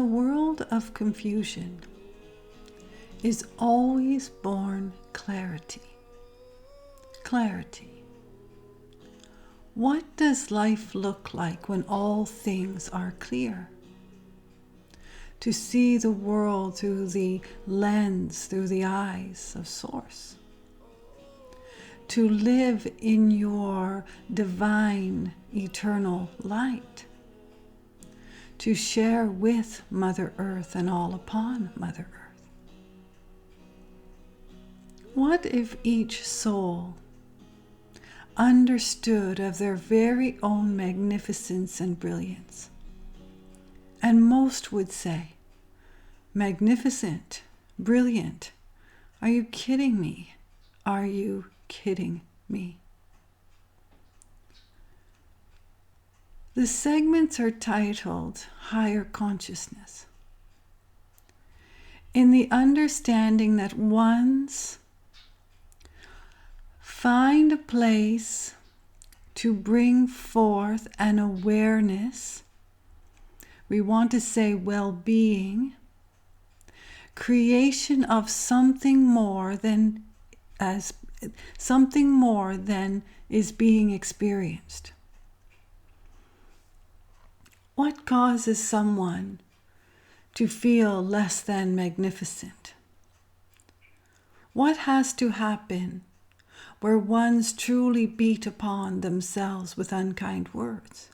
the world of confusion is always born clarity. Clarity. What does life look like when all things are clear? To see the world through the lens, through the eyes of Source. To live in your divine, eternal light. To share with Mother Earth and all upon Mother Earth. What if each soul understood of their very own magnificence and brilliance? And most would say, magnificent, brilliant. Are you kidding me? Are you kidding me? The segments are titled Higher Consciousness. In the understanding that one's find a place to bring forth an awareness, we want to say well-being, creation of something more than is being experienced. What causes someone to feel less than magnificent? What has to happen where one's truly beat upon themselves with unkind words?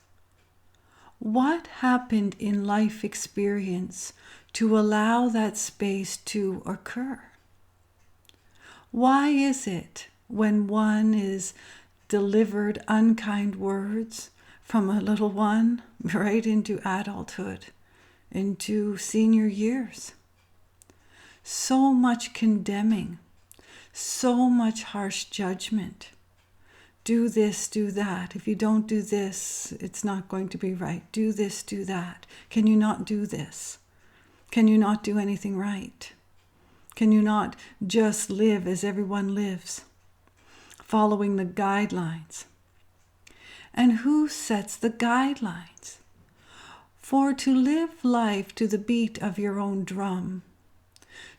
What happened in life experience to allow that space to occur? Why is it when one is delivered unkind words from a little one right into adulthood, into senior years, so much condemning, so much harsh judgment? Do this, do that. If you don't do this, it's not going to be right. Do this, do that. Can you not do this? Can you not do anything right? Can you not just live as everyone lives, following the guidelines? And who sets the guidelines? For to live life to the beat of your own drum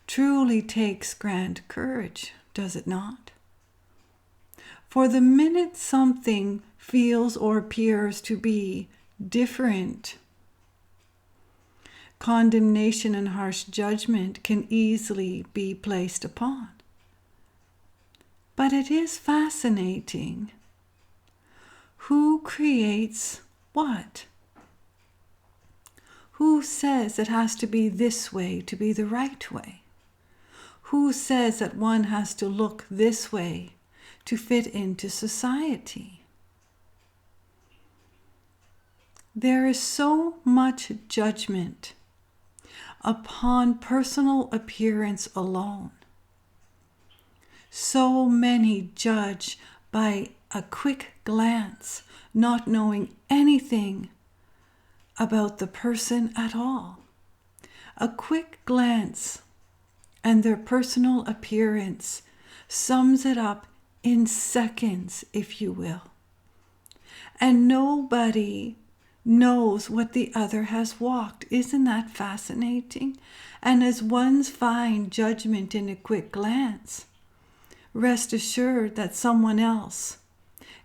truly takes grand courage, does it not? For the minute something feels or appears to be different, condemnation and harsh judgment can easily be placed upon. But it is fascinating. Who creates what? Who says it has to be this way to be the right way? Who says that one has to look this way to fit into society? There is so much judgment upon personal appearance alone. So many judge by a quick glance, not knowing anything about the person at all. A quick glance and their personal appearance sums it up in seconds, if you will. And nobody knows what the other has walked. Isn't that fascinating? And as one's fine judgment in a quick glance, rest assured that someone else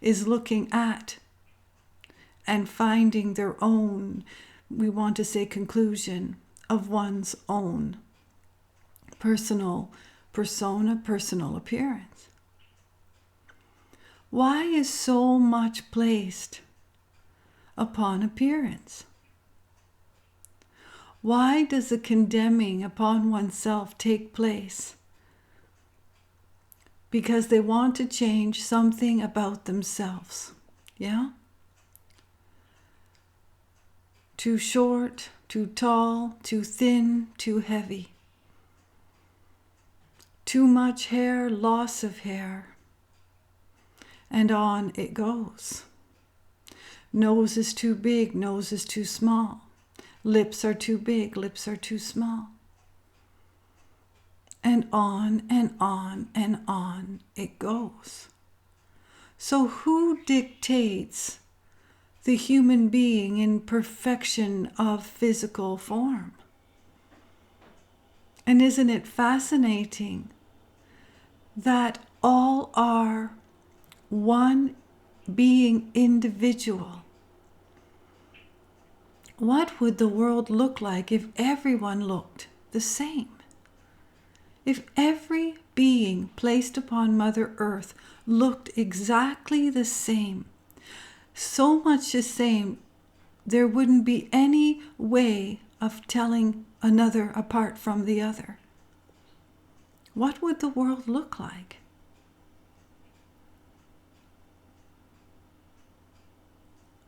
is looking at and finding their own, we want to say, conclusion of one's own personal persona, personal appearance. Why is so much placed upon appearance? Why does the condemning upon oneself take place? Because they want to change something about themselves. Yeah? Too short, too tall, too thin, too heavy. Too much hair, loss of hair. And on it goes. Nose is too big, nose is too small. Lips are too big, lips are too small. And on and on and on it goes. So who dictates the human being in perfection of physical form? And isn't it fascinating that all are one being individual? What would the world look like if everyone looked the same? If every being placed upon Mother Earth looked exactly the same, so much the same, there wouldn't be any way of telling another apart from the other. What would the world look like?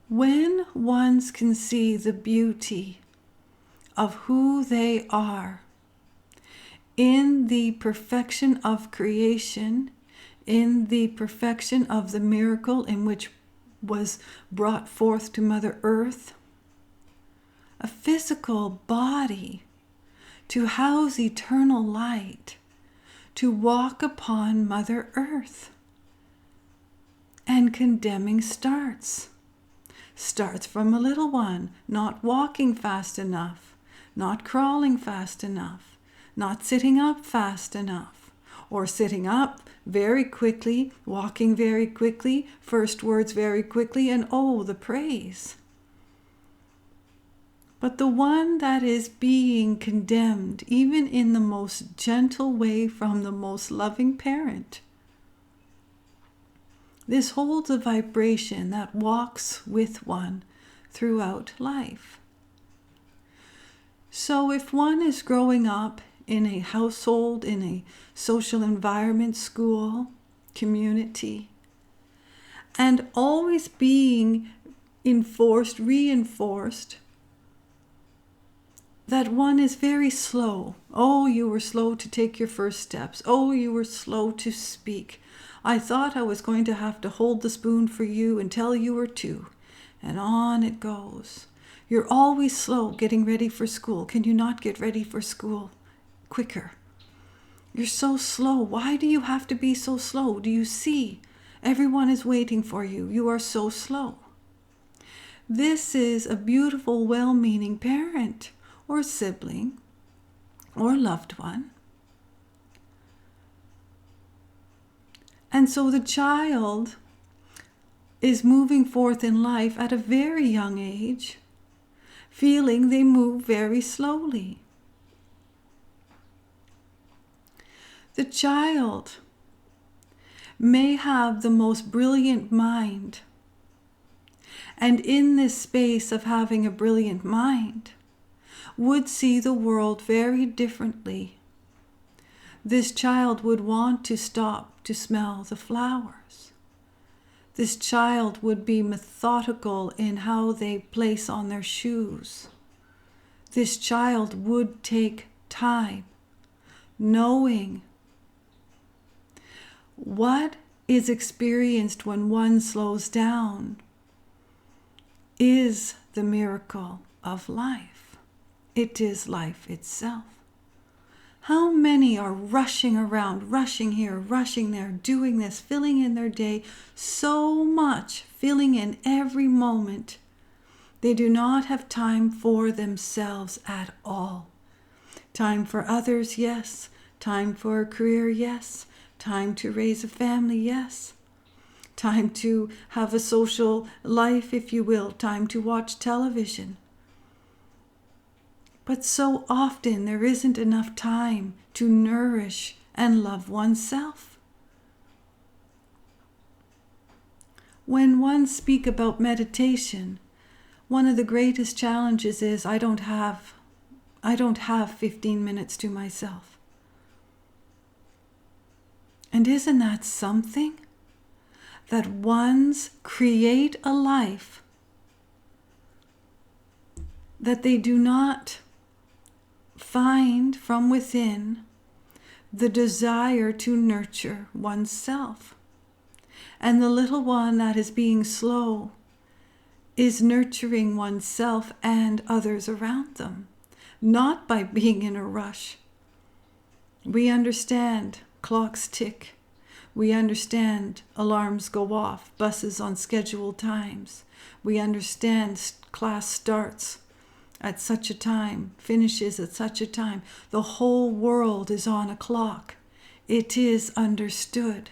When ones can see the beauty of who they are in the perfection of creation, in the perfection of the miracle in which was brought forth to Mother Earth, a physical body to house eternal light, to walk upon Mother Earth. And condemning starts from a little one, not walking fast enough, not crawling fast enough, not sitting up fast enough, or sitting up very quickly, walking very quickly, first words very quickly, and oh, the praise. But the one that is being condemned, even in the most gentle way from the most loving parent, this holds a vibration that walks with one throughout life. So if one is growing up in a household, in a social environment, school, community, and always being reinforced, that one is very slow. Oh, you were slow to take your first steps. Oh, you were slow to speak. I thought I was going to have to hold the spoon for you until you were 2. And on it goes. You're always slow getting ready for school. Can you not get ready for school quicker? You're so slow. Why do you have to be so slow? Do you see? Everyone is waiting for you. You are so slow. This is a beautiful, well-meaning parent or sibling or loved one. And so the child is moving forth in life at a very young age, feeling they move very slowly. The child may have the most brilliant mind, and in this space of having a brilliant mind, would see the world very differently. This child would want to stop to smell the flowers. This child would be methodical in how they place on their shoes. This child would take time, knowing what is experienced when one slows down is the miracle of life. It is life itself. How many are rushing around, rushing here, rushing there, doing this, filling in their day so much, filling in every moment. They do not have time for themselves at all. Time for others, yes. Time for a career, yes. Time to raise a family, yes. Time to have a social life, if you will. Time to watch television. But so often there isn't enough time to nourish and love oneself. When one speaks about meditation, one of the greatest challenges is I don't have 15 minutes to myself. And isn't that something? That ones create a life that they do not find from within the desire to nurture oneself. And the little one that is being slow is nurturing oneself and others around them, not by being in a rush. We understand clocks tick. We understand alarms go off, buses on scheduled times. We understand class starts at such a time, finishes at such a time. The whole world is on a clock. It is understood.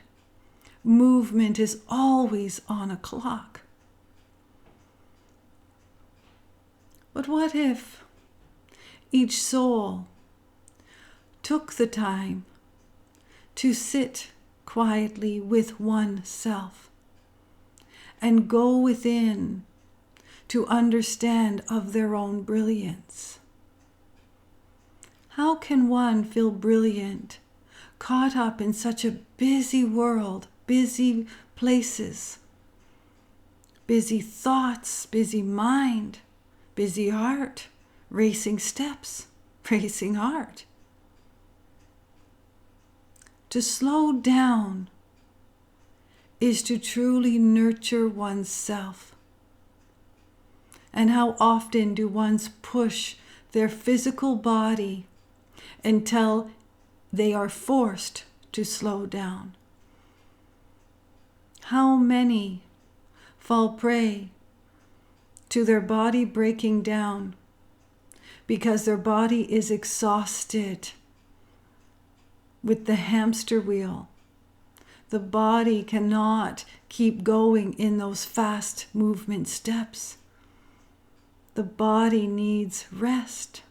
Movement is always on a clock. But what if each soul took the time to sit quietly with oneself and go within to understand of their own brilliance? How can one feel brilliant, caught up in such a busy world, busy places, busy thoughts, busy mind, busy heart, racing steps, racing heart? To slow down is to truly nurture oneself. And how often do ones push their physical body until they are forced to slow down? How many fall prey to their body breaking down because their body is exhausted with the hamster wheel? The body cannot keep going in those fast movement steps. The body needs rest.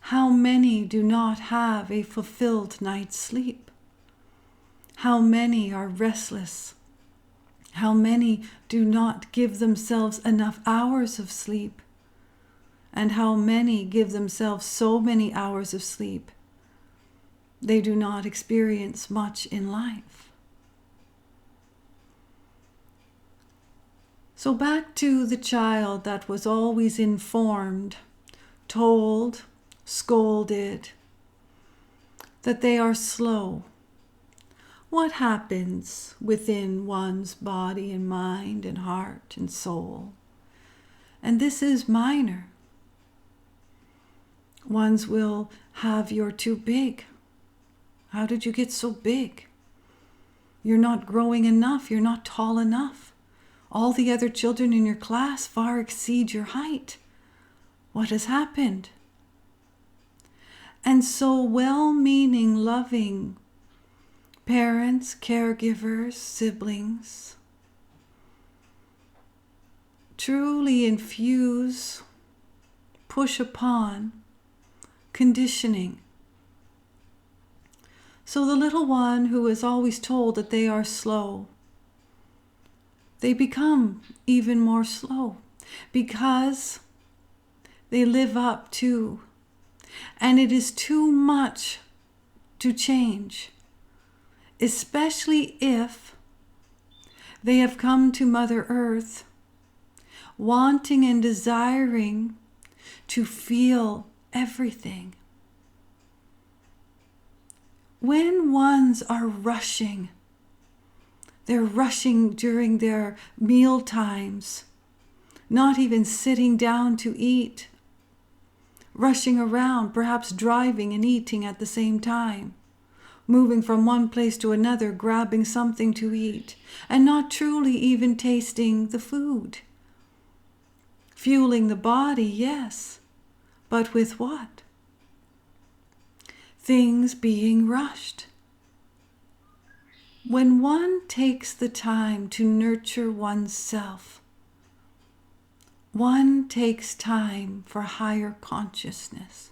How many do not have a fulfilled night's sleep? How many are restless? How many do not give themselves enough hours of sleep? And how many give themselves so many hours of sleep they do not experience much in life? So back to the child that was always informed, told, scolded, that they are slow. What happens within one's body and mind and heart and soul? And this is minor. Ones will have, "You're too big. How did you get so big? You're not growing enough. You're not tall enough. All the other children in your class far exceed your height. What has happened?" And so well-meaning, loving parents, caregivers, siblings truly infuse, push upon conditioning. So the little one who is always told that they are slow, they become even more slow because they live up to, and it is too much to change, especially if they have come to Mother Earth wanting and desiring to feel everything. When ones are rushing, they're rushing during their meal times, not even sitting down to eat, rushing around, perhaps driving and eating at the same time, moving from one place to another, grabbing something to eat, and not truly even tasting the food. Fueling the body, yes, but with what? Things being rushed. When one takes the time to nurture oneself, one takes time for higher consciousness.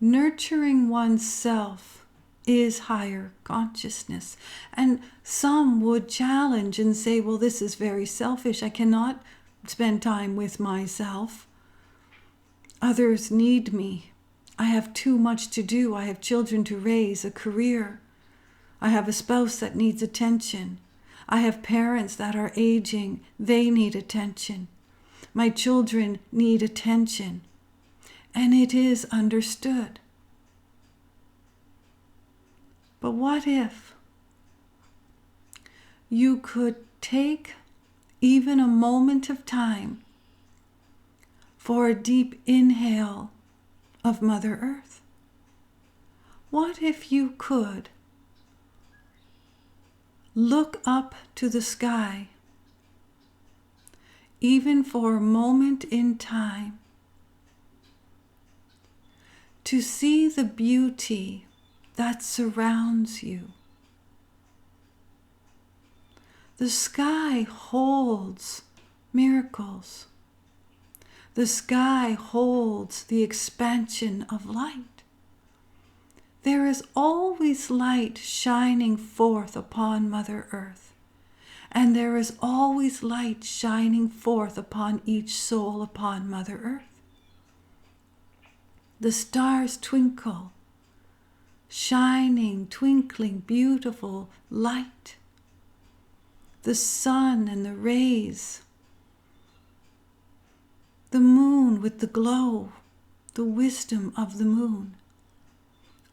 Nurturing oneself is higher consciousness. And some would challenge and say, well, this is very selfish. I cannot spend time with myself. Others need me. I have too much to do. I have children to raise, a career. I have a spouse that needs attention. I have parents that are aging. They need attention. My children need attention. And it is understood. But what if you could take even a moment of time for a deep inhale of Mother Earth? What if you could look up to the sky, even for a moment in time, to see the beauty that surrounds you. The sky holds miracles. The sky holds the expansion of light. There is always light shining forth upon Mother Earth, and there is always light shining forth upon each soul upon Mother Earth. The stars twinkle, shining, twinkling, beautiful light. The sun and the rays, the moon with the glow, the wisdom of the moon,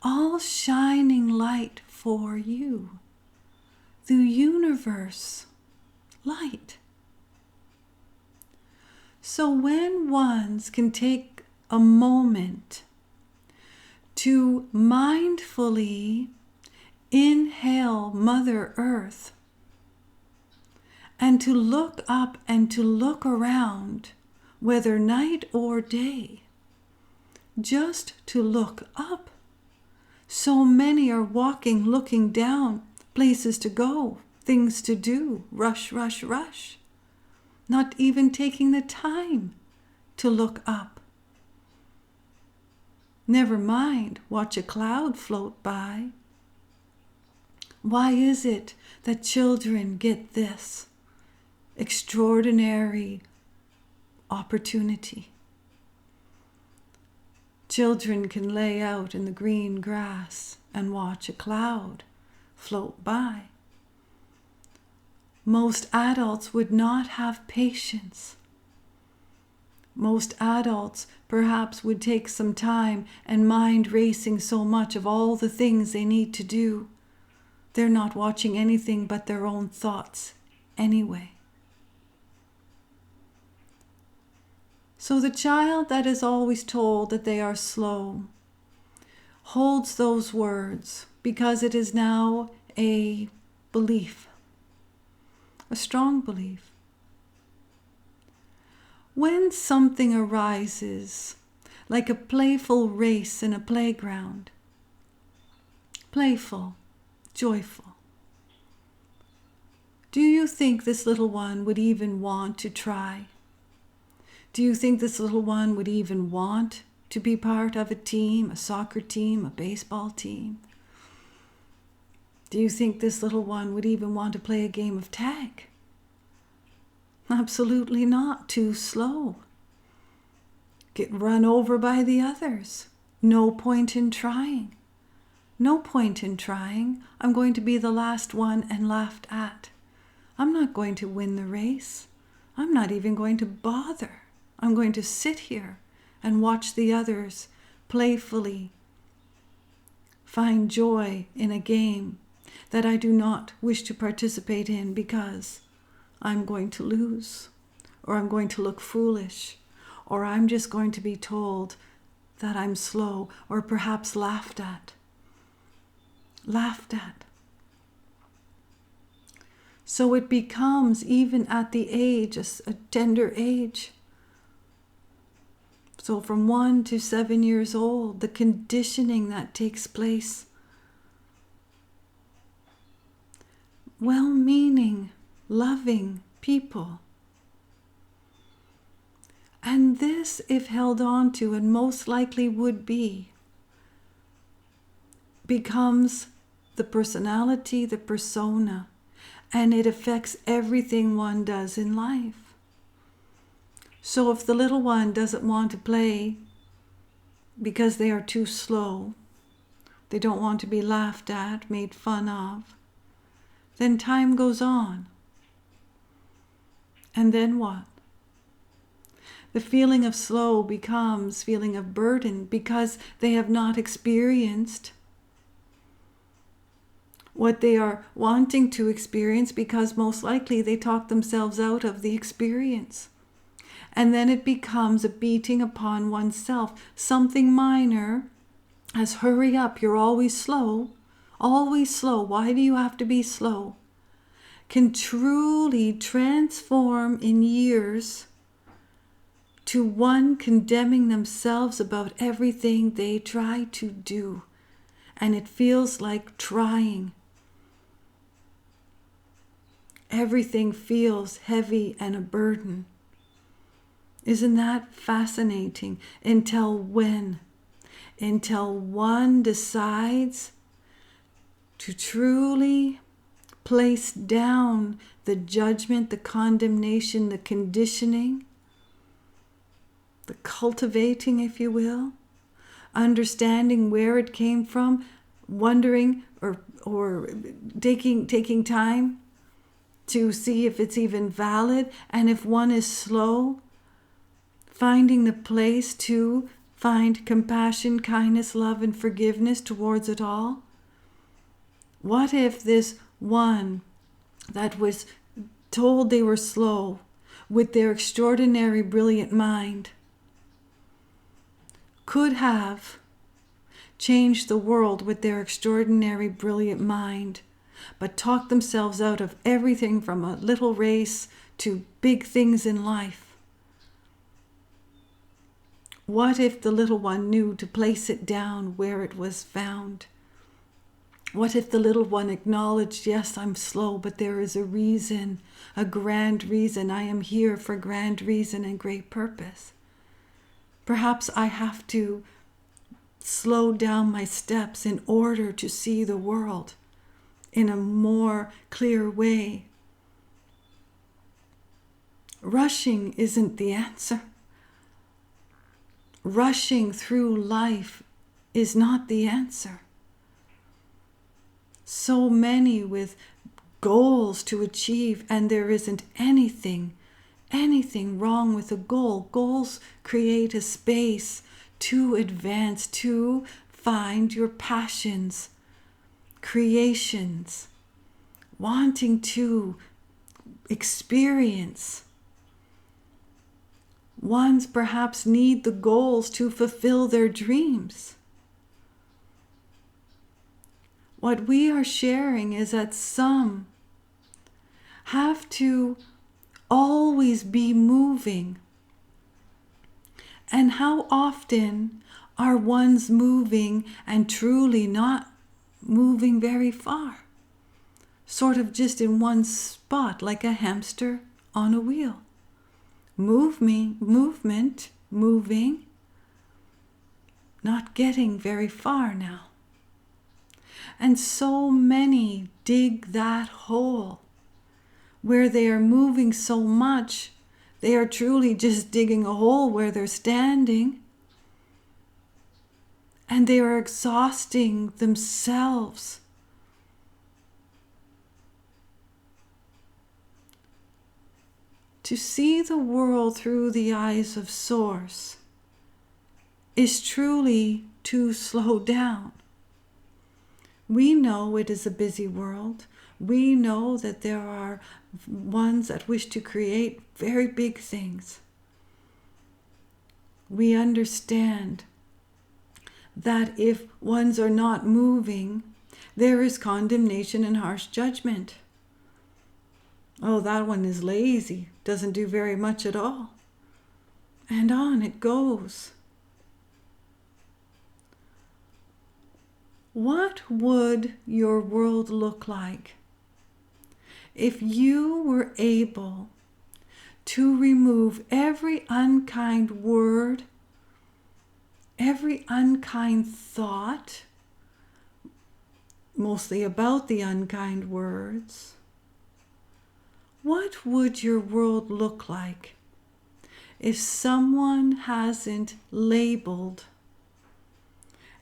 all shining light for you. The universe, light. So when ones can take a moment to mindfully inhale Mother Earth, and to look up and to look around, whether night or day, just to look up. So many are walking, looking down, places to go, things to do, rush, rush, rush, not even taking the time to look up. Never mind, watch a cloud float by. Why is it that children get this extraordinary opportunity? Children can lay out in the green grass and watch a cloud float by. Most adults would not have patience. Most adults perhaps would take some time and mind racing so much of all the things they need to do. They're not watching anything but their own thoughts anyway. So the child that is always told that they are slow holds those words because it is now a belief, a strong belief. When something arises like a playful race in a playground, playful, joyful, do you think this little one would even want to try? Do you think this little one would even want to be part of a team, a soccer team, a baseball team? Do you think this little one would even want to play a game of tag? Absolutely not. Too slow. Get run over by the others. No point in trying. No point in trying. I'm going to be the last one and laughed at. I'm not going to win the race. I'm not even going to bother. I'm going to sit here and watch the others playfully find joy in a game that I do not wish to participate in because I'm going to lose, or I'm going to look foolish, or I'm just going to be told that I'm slow, or perhaps laughed at. Laughed at. So it becomes, even at the age, a tender age. So from 1 to 7 years old, the conditioning that takes place. Well-meaning, loving people. And this, if held on to, and most likely would be, becomes the personality, the persona, and it affects everything one does in life. So if the little one doesn't want to play because they are too slow, they don't want to be laughed at, made fun of, then time goes on. And then what? The feeling of slow becomes feeling of burden because they have not experienced what they are wanting to experience, because most likely they talk themselves out of the experience. And then it becomes a beating upon oneself. Something minor as hurry up, you're always slow. Always slow. Why do you have to be slow? can truly transform in years to one condemning themselves about everything they try to do. And it feels like trying. Everything feels heavy and a burden. Isn't that fascinating? Until when? Until one decides to truly place down the judgment, the condemnation, the conditioning, the cultivating, if you will, understanding where it came from, wondering or taking time to see if it's even valid, and if one is slow, finding the place to find compassion, kindness, love, and forgiveness towards it all. What if this one that was told they were slow, with their extraordinary brilliant mind, could have changed the world with their extraordinary brilliant mind, but talked themselves out of everything from a little race to big things in life? What if the little one knew to place it down where it was found? What if the little one acknowledged, yes, I'm slow, but there is a reason, a grand reason. I am here for grand reason and great purpose. Perhaps I have to slow down my steps in order to see the world in a more clear way. Rushing isn't the answer. Rushing through life is not the answer. So many with goals to achieve, and there isn't anything wrong with a goal. Goals create a space to advance, to find your passions, creations, wanting to experience. Ones perhaps need the goals to fulfill their dreams. What we are sharing is that some have to always be moving. And how often are ones moving and truly not moving very far? Sort of just in one spot, like a hamster on a wheel. Movement, moving, not getting very far now. And so many dig that hole where they are moving so much, they are truly just digging a hole where they're standing. And they are exhausting themselves. To see the world through the eyes of Source is truly to slow down. We know it is a busy world. We know that there are ones that wish to create very big things. We understand that if ones are not moving, there is condemnation and harsh judgment. Oh, that one is lazy, doesn't do very much at all. And on it goes. What would your world look like if you were able to remove every unkind word, every unkind thought, mostly about the unkind words? What would your world look like if someone hasn't labeled?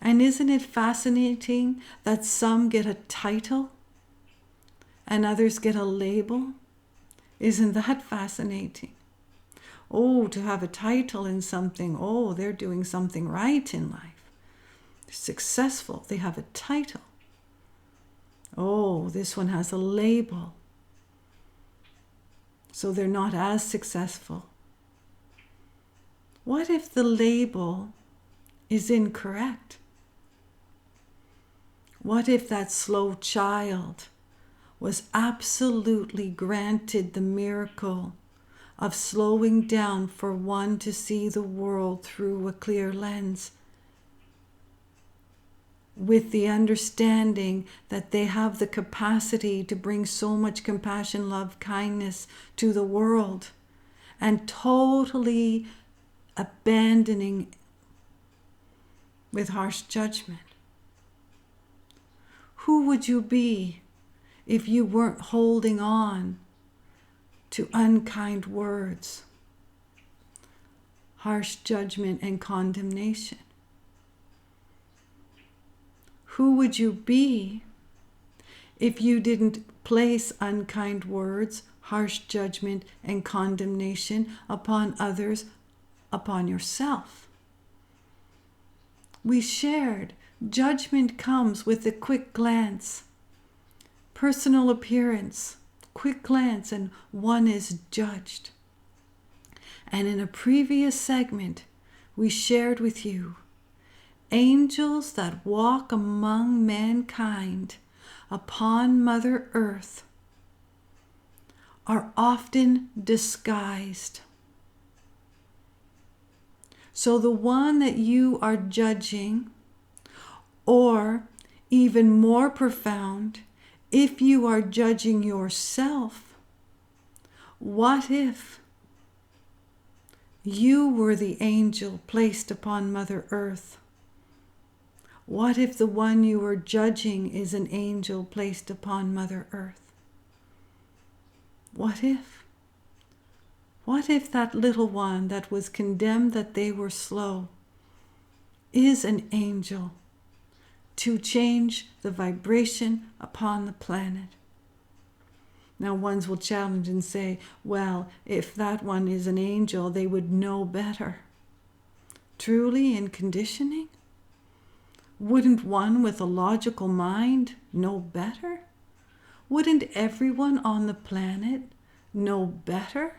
And isn't it fascinating that some get a title and others get a label? Isn't that fascinating? Oh, to have a title in something, oh, they're doing something right in life. They're successful, they have a title. Oh, this one has a label. So they're not as successful. What if the label is incorrect? What if that slow child was absolutely granted the miracle of slowing down for one to see the world through a clear lens, with the understanding that they have the capacity to bring so much compassion, love, kindness to the world, and totally abandoning with harsh judgment. Who would you be if you weren't holding on to unkind words, harsh judgment, and condemnation? Who would you be if you didn't place unkind words, harsh judgment, and condemnation upon others, upon yourself? We shared judgment comes with a quick glance, personal appearance, quick glance, and one is judged. And in a previous segment, we shared with you angels that walk among mankind upon Mother Earth are often disguised. So the one that you are judging, or even more profound, if you are judging yourself, what if you were the angel placed upon Mother Earth? What if the one you are judging is an angel placed upon Mother Earth? What if? What if that little one that was condemned that they were slow is an angel to change the vibration upon the planet? Now, ones will challenge and say, well, if that one is an angel, they would know better. Truly, in conditioning? Wouldn't one with a logical mind know better? Wouldn't everyone on the planet know better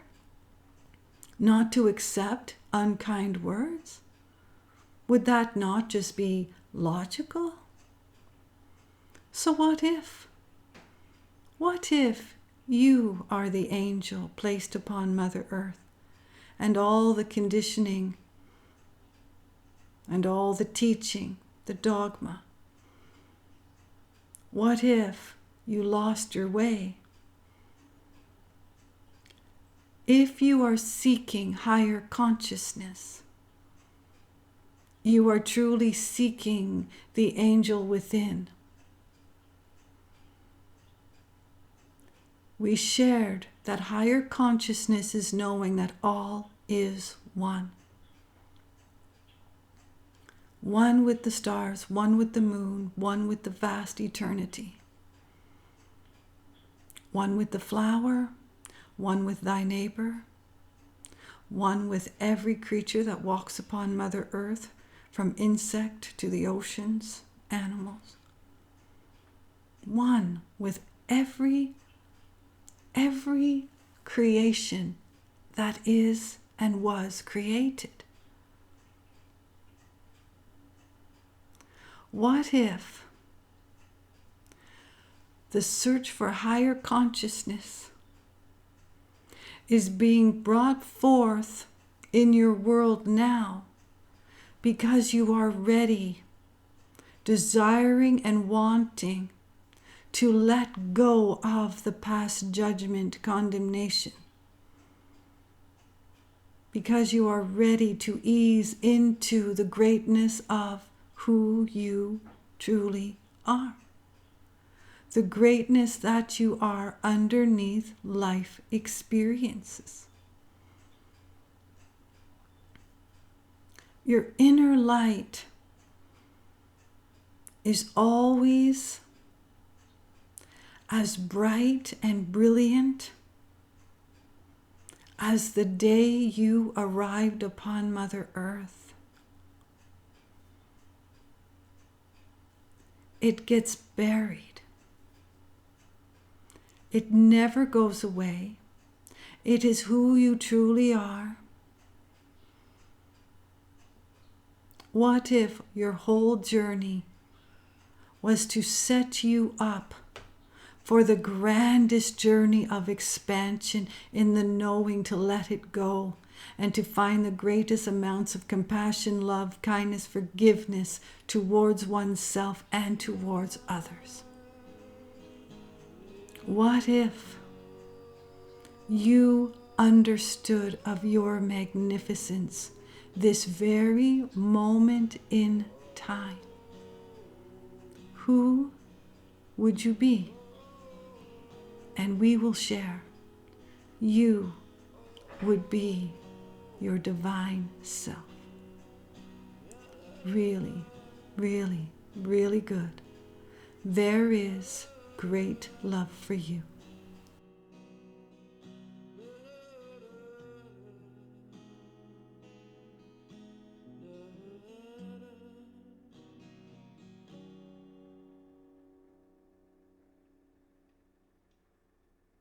not to accept unkind words? Would that not just be logical? So what if? What if you are the angel placed upon Mother Earth, and all the conditioning and all the teaching, the dogma? What if you lost your way? If you are seeking higher consciousness, you are truly seeking the angel within. We shared that higher consciousness is knowing that all is one. One with the stars, one with the moon, one with the vast eternity. One with the flower, one with thy neighbor, one with every creature that walks upon Mother Earth, from insect to the oceans, animals. One with every creation that is and was created. What if the search for higher consciousness is being brought forth in your world now because you are ready, desiring and wanting to let go of the past judgment, condemnation, because you are ready to ease into the greatness of who you truly are, the greatness that you are underneath life experiences. Your inner light is always as bright and brilliant as the day you arrived upon Mother Earth. It gets buried. It never goes away. It is who you truly are. What if your whole journey was to set you up for the grandest journey of expansion in the knowing to let it go and to find the greatest amounts of compassion, love, kindness, forgiveness towards oneself and towards others. What if you understood of your magnificence this very moment in time? Who would you be? And we will share. You would be your divine self. Really, really, really good. There is great love for you.